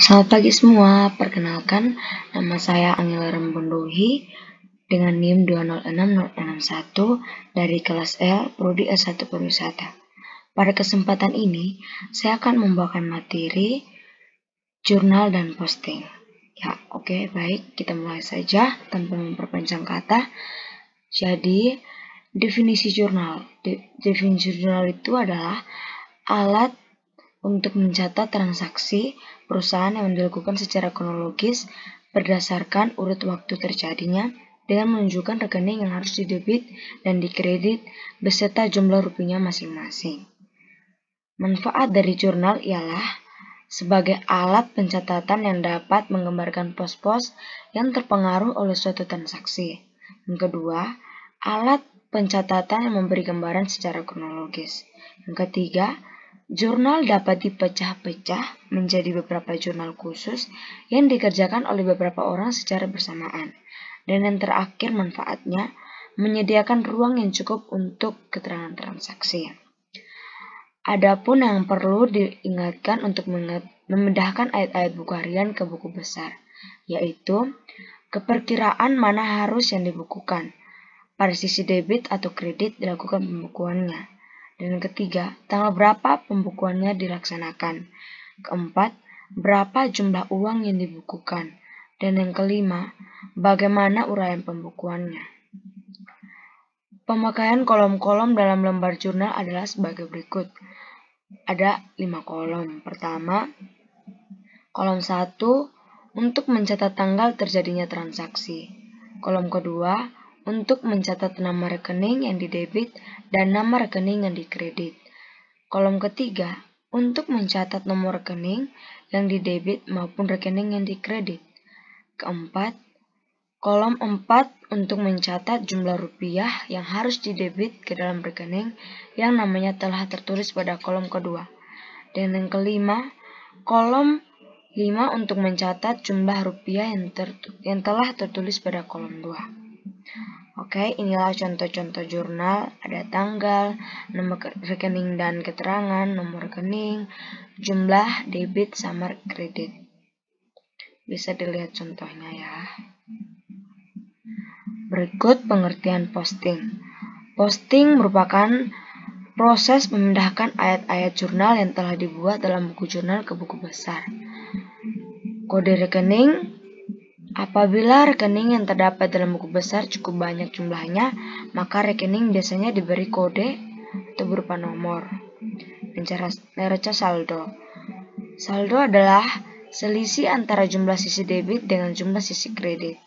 Selamat pagi semua, perkenalkan nama saya Angela Rembondohi dengan NIM 2066061 dari kelas L, Prodi S1 Pariwisata. Pada kesempatan ini, saya akan membawakan materi jurnal dan posting. Ya, oke, baik, kita mulai saja tanpa memperpanjang kata. Jadi, definisi jurnal. Definisi jurnal itu adalah alat untuk mencatat transaksi perusahaan yang dilakukan secara kronologis berdasarkan urut waktu terjadinya dengan menunjukkan rekening yang harus didebit dan dikredit beserta jumlah rupiahnya masing-masing. Manfaat dari jurnal ialah sebagai alat pencatatan yang dapat menggambarkan pos-pos yang terpengaruh oleh suatu transaksi. Yang kedua, alat pencatatan yang memberi gambaran secara kronologis. Yang ketiga, jurnal dapat dipecah-pecah menjadi beberapa jurnal khusus yang dikerjakan oleh beberapa orang secara bersamaan. Dan yang terakhir manfaatnya, menyediakan ruang yang cukup untuk keterangan transaksi. Adapun yang perlu diingatkan untuk memindahkan ayat-ayat buku harian ke buku besar, yaitu keperkiraan mana harus yang dibukukan. Pada sisi debit atau kredit dilakukan pembukuannya. Dan yang ketiga, tanggal berapa pembukuannya dilaksanakan. Keempat, berapa jumlah uang yang dibukukan. Dan yang kelima, bagaimana uraian pembukuannya. Pemakaian kolom-kolom dalam lembar jurnal adalah sebagai berikut. Ada 5 kolom. Pertama, kolom 1 untuk mencatat tanggal terjadinya transaksi. Kolom kedua, untuk mencatat nama rekening yang didebit dan nama rekening yang dikredit. Kolom ketiga, untuk mencatat nomor rekening yang didebit maupun rekening yang dikredit. Keempat, kolom 4 untuk mencatat jumlah rupiah yang harus didebit ke dalam rekening yang namanya telah tertulis pada kolom kedua. Dan yang kelima, kolom 5 untuk mencatat jumlah rupiah yang telah tertulis pada kolom 2. Oke, inilah contoh-contoh jurnal. Ada tanggal, nomor rekening dan keterangan, nomor rekening, jumlah debit sama kredit. Bisa dilihat contohnya ya. Berikut pengertian posting. Posting merupakan proses memindahkan ayat-ayat jurnal yang telah dibuat dalam buku jurnal ke buku besar. Kode rekening. Apabila rekening yang terdapat dalam buku besar cukup banyak jumlahnya, maka rekening biasanya diberi kode atau berupa nomor. Neraca saldo. Saldo adalah selisih antara jumlah sisi debit dengan jumlah sisi kredit.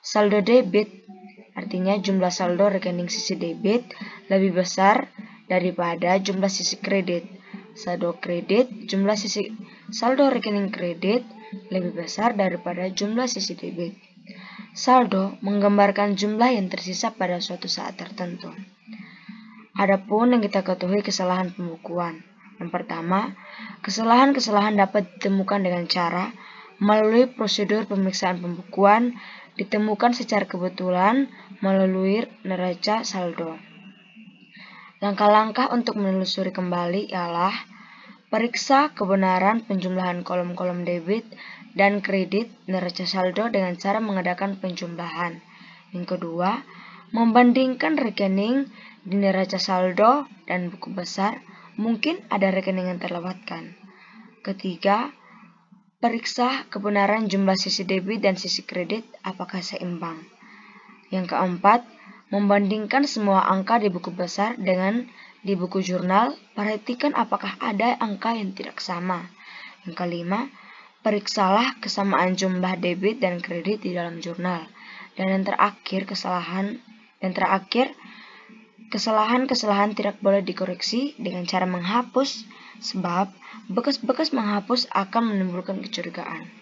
Saldo debit artinya jumlah saldo rekening sisi debit lebih besar daripada jumlah sisi kredit. Saldo kredit, jumlah sisi saldo rekening kredit lebih besar daripada jumlah sisi debit. Saldo menggambarkan jumlah yang tersisa pada suatu saat tertentu. Adapun yang kita ketahui kesalahan pembukuan. Yang pertama, kesalahan-kesalahan dapat ditemukan dengan cara melalui prosedur pemeriksaan pembukuan ditemukan secara kebetulan melalui neraca saldo. Langkah-langkah untuk menelusuri kembali ialah periksa kebenaran penjumlahan kolom-kolom debit dan kredit neraca saldo dengan cara mengadakan penjumlahan. Yang kedua, membandingkan rekening di neraca saldo dan buku besar, mungkin ada rekening yang terlewatkan. Ketiga, periksa kebenaran jumlah sisi debit dan sisi kredit apakah seimbang. Yang keempat, membandingkan semua angka di buku besar dengan di buku jurnal, perhatikan apakah ada angka yang tidak sama. Yang kelima, periksalah kesamaan jumlah debit dan kredit di dalam jurnal. Dan yang terakhir, kesalahan-kesalahan tidak boleh dikoreksi dengan cara menghapus, sebab bekas-bekas menghapus akan menimbulkan kecurigaan.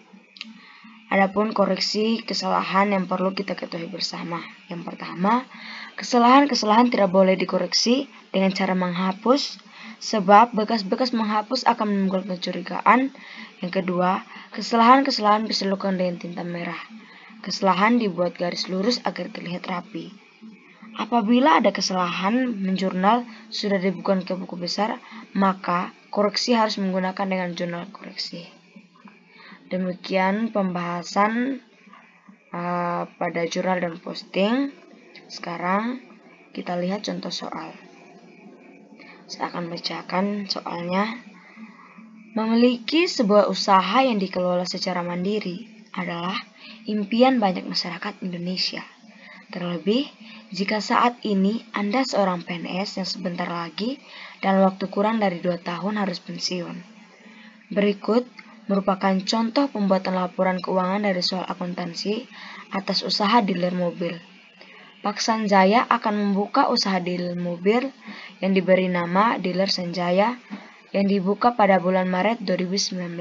Adapun koreksi kesalahan yang perlu kita ketahui bersama. Yang pertama, kesalahan-kesalahan tidak boleh dikoreksi dengan cara menghapus, sebab bekas-bekas menghapus akan menimbulkan kecurigaan. Yang kedua, kesalahan-kesalahan bisa dilakukan dengan tinta merah. Kesalahan dibuat garis lurus agar terlihat rapi. Apabila ada kesalahan menjurnal sudah dibukukan ke buku besar, maka koreksi harus menggunakan dengan jurnal koreksi. Demikian pembahasan pada jurnal dan posting. Sekarang kita lihat contoh soal. Saya akan bacakan soalnya. Memiliki sebuah usaha yang dikelola secara mandiri adalah impian banyak masyarakat Indonesia. Terlebih, jika saat ini Anda seorang PNS yang sebentar lagi dalam waktu kurang dari 2 tahun harus pensiun. Berikut merupakan contoh pembuatan laporan keuangan dari soal akuntansi atas usaha dealer mobil. Pak Sanjaya akan membuka usaha dealer mobil yang diberi nama Dealer Sanjaya yang dibuka pada bulan Maret 2019.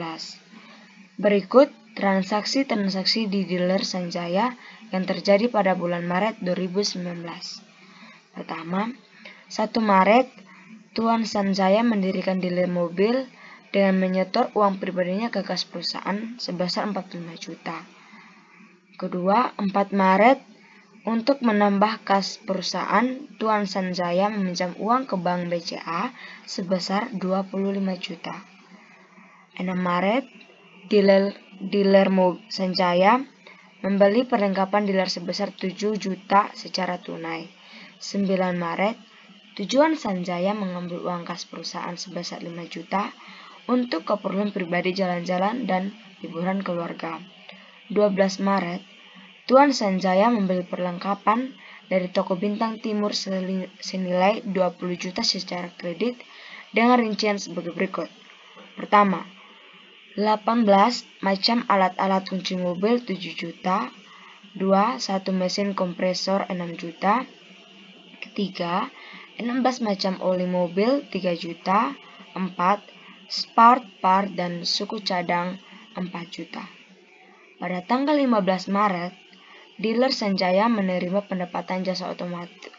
Berikut transaksi-transaksi di Dealer Sanjaya yang terjadi pada bulan Maret 2019. Pertama, 1 Maret, Tuan Sanjaya mendirikan dealer mobil dengan menyetor uang pribadinya ke kas perusahaan sebesar 45 juta. Kedua, 4 Maret, untuk menambah kas perusahaan, Tuan Sanjaya meminjam uang ke Bank BCA sebesar 25 juta. 6 Maret, dealer Sanjaya membeli perlengkapan dealer sebesar 7 juta secara tunai. 9 Maret, tujuan Sanjaya mengambil uang kas perusahaan sebesar 5 juta untuk keperluan pribadi jalan-jalan dan liburan keluarga. 12 Maret, Tuan Sanjaya membeli perlengkapan dari toko Bintang Timur senilai 20 juta secara kredit dengan rincian sebagai berikut. Pertama, 18 macam alat-alat kunci mobil 7 juta. 2. 1 mesin kompresor 6 juta. Ketiga, 16 macam oli mobil 3 juta. 4. Spare part dan suku cadang 4 juta. Pada tanggal 15 Maret, Dealer Sanjaya menerima pendapatan jasa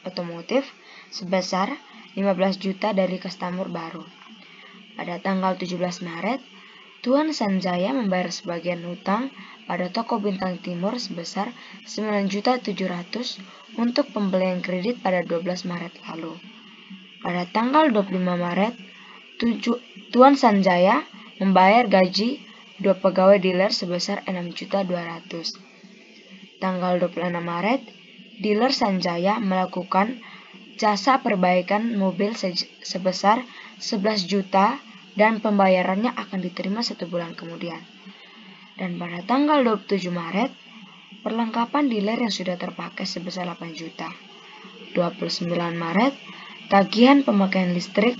otomotif sebesar 15 juta dari customer baru. Pada tanggal 17 Maret, Tuan Sanjaya membayar sebagian hutang pada toko Bintang Timur sebesar 9.700.000 untuk pembelian kredit pada 12 Maret lalu. Pada tanggal 25 Maret, Tuan Sanjaya membayar gaji 2 pegawai dealer sebesar 6.200.000. Tanggal 26 Maret, Dealer Sanjaya melakukan jasa perbaikan mobil sebesar 11 juta dan pembayarannya akan diterima 1 bulan kemudian. Dan pada tanggal 27 Maret, perlengkapan dealer yang sudah terpakai sebesar 8 juta. 29 Maret, tagihan pemakaian listrik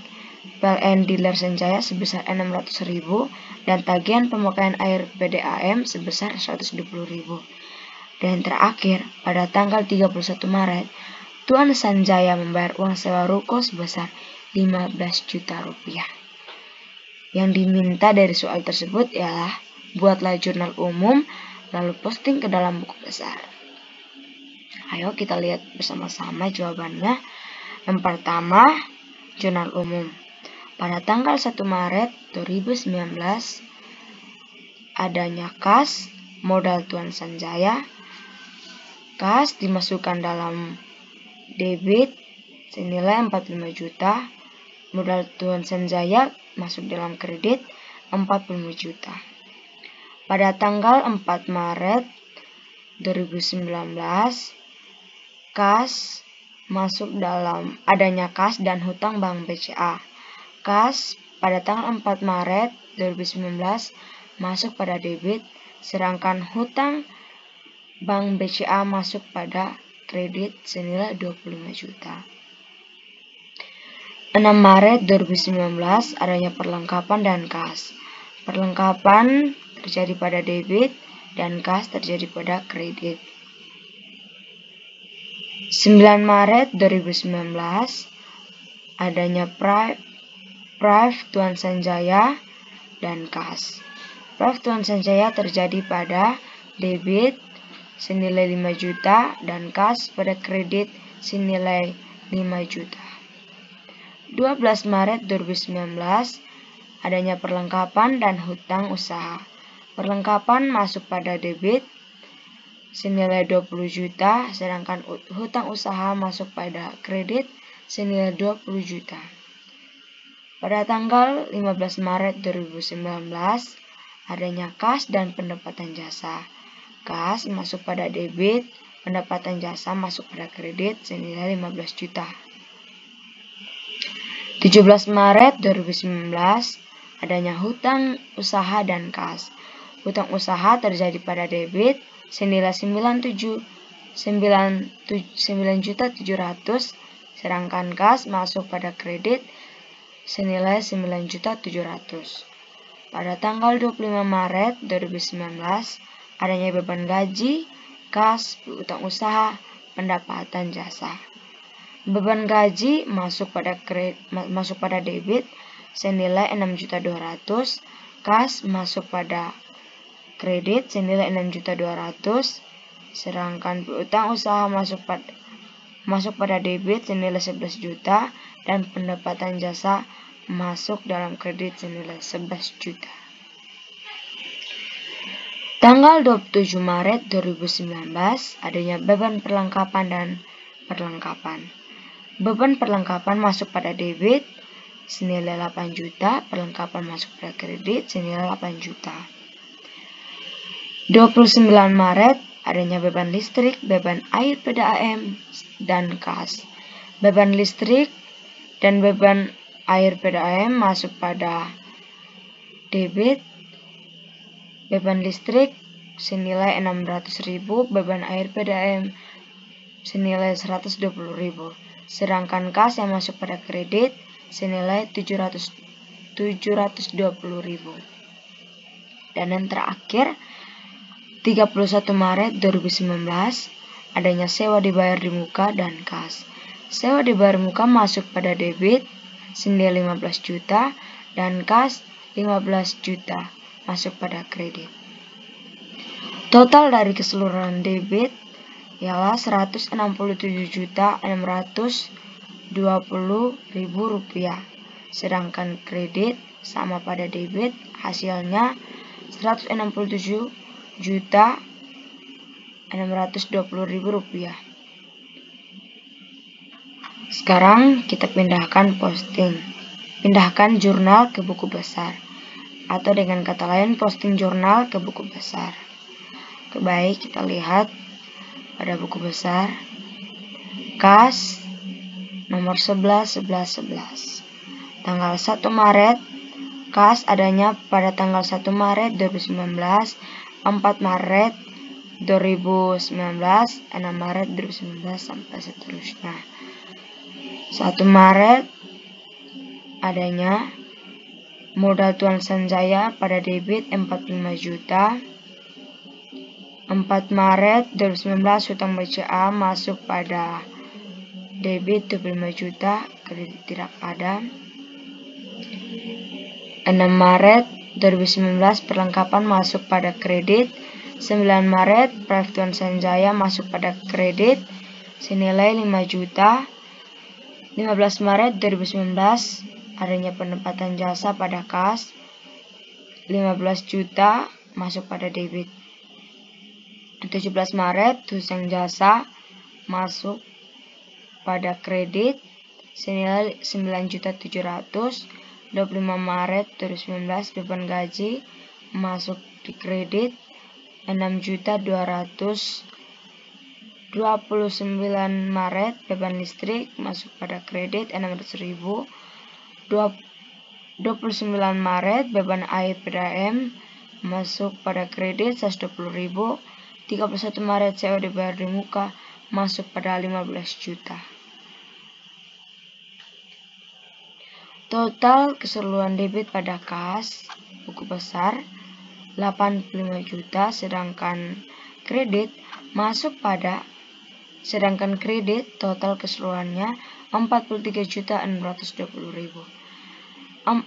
PLN Dealer Sanjaya sebesar 600.000 dan tagihan pemakaian air PDAM sebesar 120.000. Dan terakhir, pada tanggal 31 Maret, Tuan Sanjaya membayar uang sewa ruko sebesar 15 juta rupiah. Yang diminta dari soal tersebut ialah buatlah jurnal umum lalu posting ke dalam buku besar. Ayo kita lihat bersama-sama jawabannya. Yang pertama, jurnal umum. Pada tanggal 1 Maret 2019, adanya kas modal Tuan Sanjaya. Kas dimasukkan dalam debit senilai 45 juta. Modal Tuan Sanjaya masuk dalam kredit 45 juta. Pada tanggal 4 Maret 2019, kas masuk dalam adanya kas dan hutang Bank BCA. Kas pada tanggal 4 Maret 2019 masuk pada debit, sedangkan hutang Bank BCA masuk pada kredit senilai 25 juta. 6 Maret 2019 adanya perlengkapan dan kas. Perlengkapan terjadi pada debit dan kas terjadi pada kredit. 9 Maret 2019 adanya Prive Tuan Sanjaya dan kas. Prive Tuan Sanjaya terjadi pada debit senilai 5 juta dan kas pada kredit senilai 5 juta. 12 Maret 2019 adanya perlengkapan dan hutang usaha. Perlengkapan masuk pada debit senilai 20 juta, sedangkan hutang usaha masuk pada kredit senilai 20 juta. Pada tanggal 15 Maret 2019 adanya kas dan pendapatan jasa. Kas masuk pada debit, pendapatan jasa masuk pada kredit senilai 15 juta. 17 Maret 2019, adanya hutang usaha dan kas. Hutang usaha terjadi pada debit senilai 9.700.000, sedangkan kas masuk pada kredit senilai 9.700.000. Pada tanggal 25 Maret 2019, adanya beban gaji, kas, hutang usaha, pendapatan jasa. Beban gaji masuk pada debit senilai 6.200.000, kas masuk pada kredit senilai 6.200.000, sedangkan hutang usaha masuk pada debit senilai 11 juta dan pendapatan jasa masuk dalam kredit senilai 11 juta. Tanggal 27 Maret 2019, adanya beban perlengkapan dan perlengkapan. Beban perlengkapan masuk pada debit senilai 8 juta, perlengkapan masuk pada kredit senilai 8 juta. 29 Maret, adanya beban listrik, beban air PDAM, dan kas. Beban listrik dan beban air PDAM masuk pada debit, beban listrik senilai 600.000, beban air PDAM senilai 120.000. Sedangkan kas yang masuk pada kredit senilai 720.000. Dan yang terakhir, 31 Maret 2019, adanya sewa dibayar di muka dan kas. Sewa dibayar muka masuk pada debit senilai 15 juta dan kas 15 juta masuk pada kredit. Total dari keseluruhan debit ialah Rp167.620.000, sedangkan kredit sama pada debit hasilnya Rp167.620.000. Sekarang kita pindahkan jurnal ke buku besar, atau dengan kata lain posting jurnal ke buku besar. Baik, kita lihat pada buku besar, kas nomor 11. Tanggal 1 Maret, kas adanya pada tanggal 1 Maret 2019, 4 Maret 2019, 6 Maret 2019, sampai seterusnya. 1 Maret adanya modal Tuan Sanjaya pada debit 45 juta. 4 Maret 2019 hutang BCA masuk pada debit 25 juta, kredit tidak ada. 6 Maret 2019 perlengkapan masuk pada kredit. 9 Maret proyek Tuan Sanjaya masuk pada kredit senilai 5 juta. 15 Maret 2019 adanya pendapatan jasa pada kas 15 juta masuk pada debit. 17 Maret hutang jasa masuk pada kredit senilai 9.700.000. 25 Maret 2019 beban gaji masuk di kredit 6.200.000. 29 Maret beban listrik masuk pada kredit 600.000. 29 Maret beban air PDAM masuk pada kredit 120.000. 31 Maret sewa dibayar di muka masuk pada 15 juta. Total keseluruhan debit pada kas buku besar 85 juta, sedangkan kredit total keseluruhannya 43.620.000. 85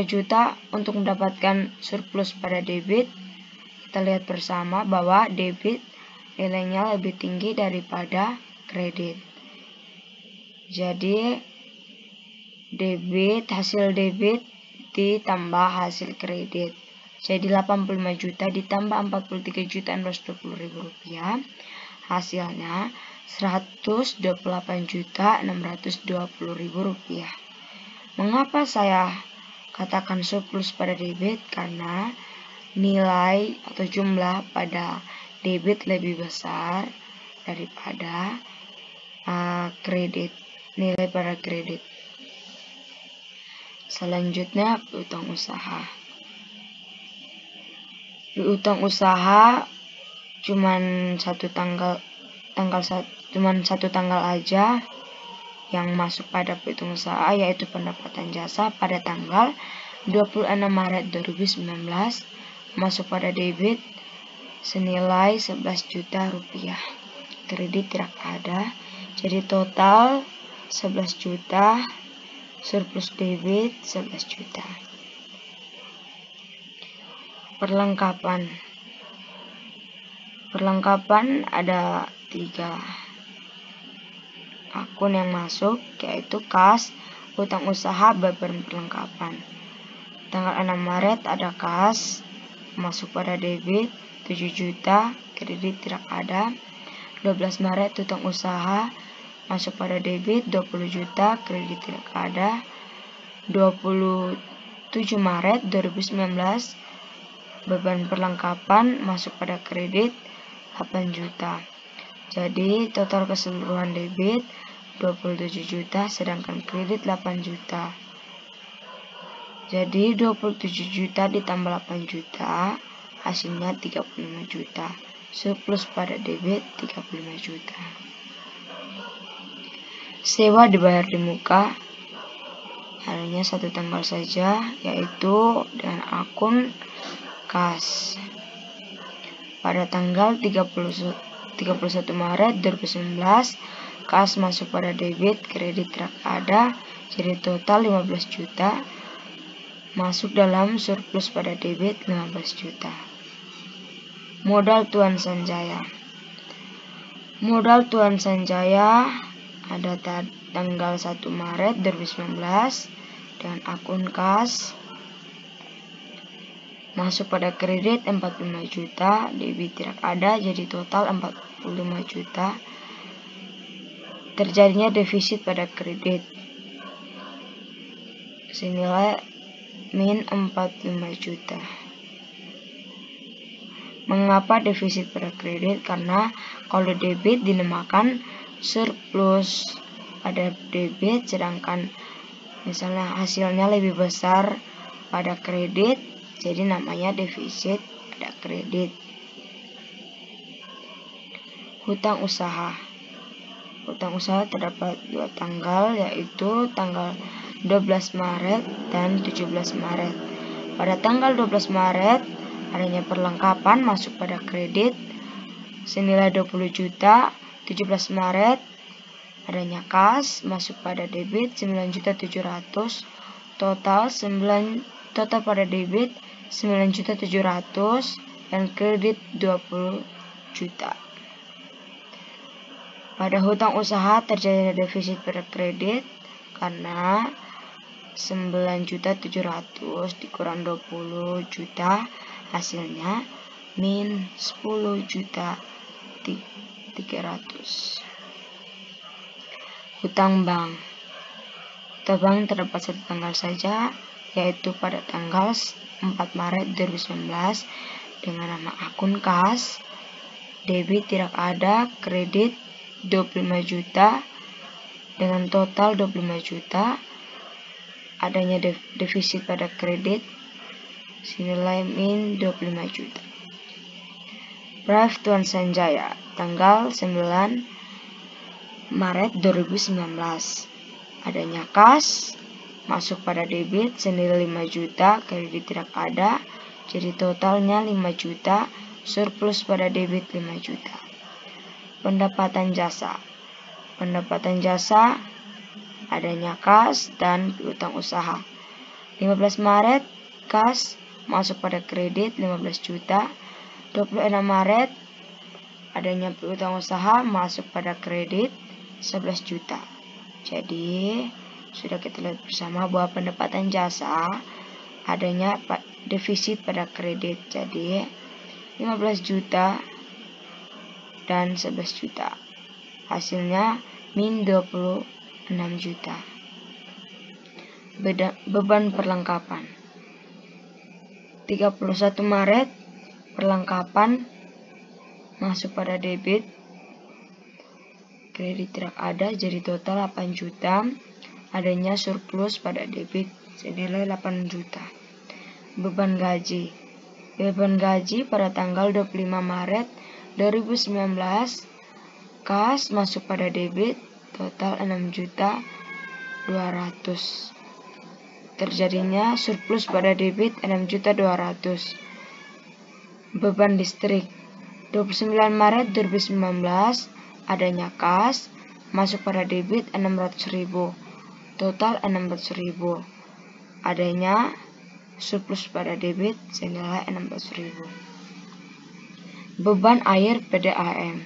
juta untuk mendapatkan surplus pada debit. Kita lihat bersama bahwa debit nilainya lebih tinggi daripada kredit. Jadi hasil debit ditambah hasil kredit. Jadi 85 juta ditambah 43.620.000 rupiah. Hasilnya 128.620.000 rupiah. Mengapa saya katakan surplus pada debit? Karena nilai atau jumlah pada debit lebih besar daripada kredit, nilai pada kredit. Selanjutnya piutang usaha. Piutang usaha cuman satu tanggal aja yang masuk pada piutang usaha, yaitu pendapatan jasa pada tanggal 26 Maret 2019 masuk pada debit senilai 11 juta rupiah. Kredit tidak ada, jadi total 11 juta surplus debit 11 juta. Perlengkapan ada 3 akun yang masuk, yaitu kas, hutang usaha, beban perlengkapan. Tanggal 6 Maret ada kas masuk pada debit 7 juta, kredit tidak ada. 12 Maret hutang usaha masuk pada debit 20 juta, kredit tidak ada. 27 Maret 2019 beban perlengkapan masuk pada kredit 8 juta. Jadi total keseluruhan debit 27 juta sedangkan kredit 8 juta. Jadi 27 juta ditambah 8 juta hasilnya 35 juta. Surplus pada debit 35 juta. Sewa dibayar di muka, hanya 1 tanggal saja, yaitu dengan akun kas. Pada tanggal 31 Maret 2019 kas masuk pada debit, kredit tidak ada, jadi total 15 juta masuk dalam surplus pada debit 15 juta. Modal Tuan Sanjaya. Modal Tuan Sanjaya ada tanggal 1 Maret 2019 dengan akun kas masuk pada kredit 45 juta, debit tidak ada, jadi total 45 juta. Terjadinya defisit pada kredit senilai min 45 juta. Mengapa defisit pada kredit? Karena kalau debit dinamakan surplus pada debit, sedangkan misalnya hasilnya lebih besar pada kredit, jadi namanya defisit pada kredit. Hutang usaha. Hutang usaha terdapat 2 tanggal, yaitu tanggal 12 Maret dan 17 Maret. Pada tanggal 12 Maret adanya perlengkapan masuk pada kredit senilai 20 juta. 17 Maret adanya kas masuk pada debit 9.700.000. Total pada debit 9.700.000 dan kredit 20 juta. Pada hutang usaha terjadi defisit pada kredit karena 9.700.000 dikurang 20 juta hasilnya min 10 juta 300. Hutang bank. Hutang bank terdapat 1 tanggal saja, yaitu pada tanggal 4 Maret 2019 dengan nama akun kas, debit tidak ada, kredit 25 juta dengan total 25 juta. Adanya defisit pada kredit senilai min 25 juta. Brief Tuan Sanjaya tanggal 9 Maret 2019. Adanya kas masuk pada debit senilai 5 juta, kredit tidak ada, jadi totalnya 5 juta, surplus pada debit 5 juta. Pendapatan jasa. Pendapatan jasa adanya kas dan piutang usaha. 15 Maret kas masuk pada kredit 15 juta. 26 Maret adanya piutang usaha masuk pada kredit 11 juta. Jadi sudah kita lihat bersama bahwa pendapatan jasa adanya defisit pada kredit, jadi 15 juta dan 11 juta. Hasilnya min 26 juta. Beban perlengkapan. 31 Maret perlengkapan masuk pada debit. Kredit tidak ada, jadi total 8 juta. Adanya surplus pada debit senilai 8 juta. Beban gaji. Beban gaji pada tanggal 25 Maret 2019 kas masuk pada debit total 6 juta 200. Terjadinya surplus pada debit 6 juta 200. Beban listrik. 29 Maret 2019 adanya kas masuk pada debit 600.000. Total 600.000. Adanya surplus pada debit senilai 600.000. Beban air PDAM.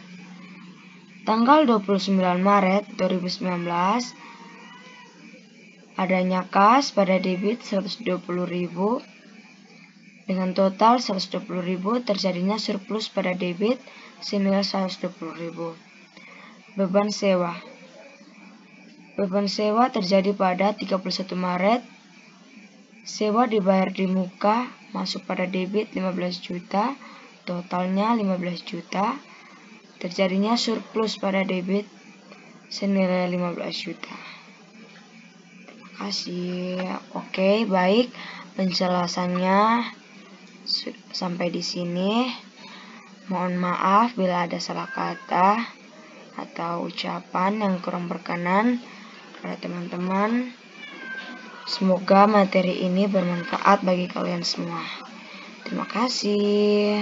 Tanggal 29 Maret 2019 adanya kas pada debit 120.000 dengan total 120.000, terjadinya surplus pada debit senilai 120.000. Beban sewa. Beban sewa terjadi pada 31 Maret. Sewa dibayar di muka masuk pada debit 15 juta, totalnya 15 juta. Terjadinya surplus pada debit senilai 15 juta. Terima kasih. Oke, baik. Penjelasannya sampai di sini. Mohon maaf bila ada salah kata atau ucapan yang kurang berkenan pada teman-teman. Semoga materi ini bermanfaat bagi kalian semua. Terima kasih.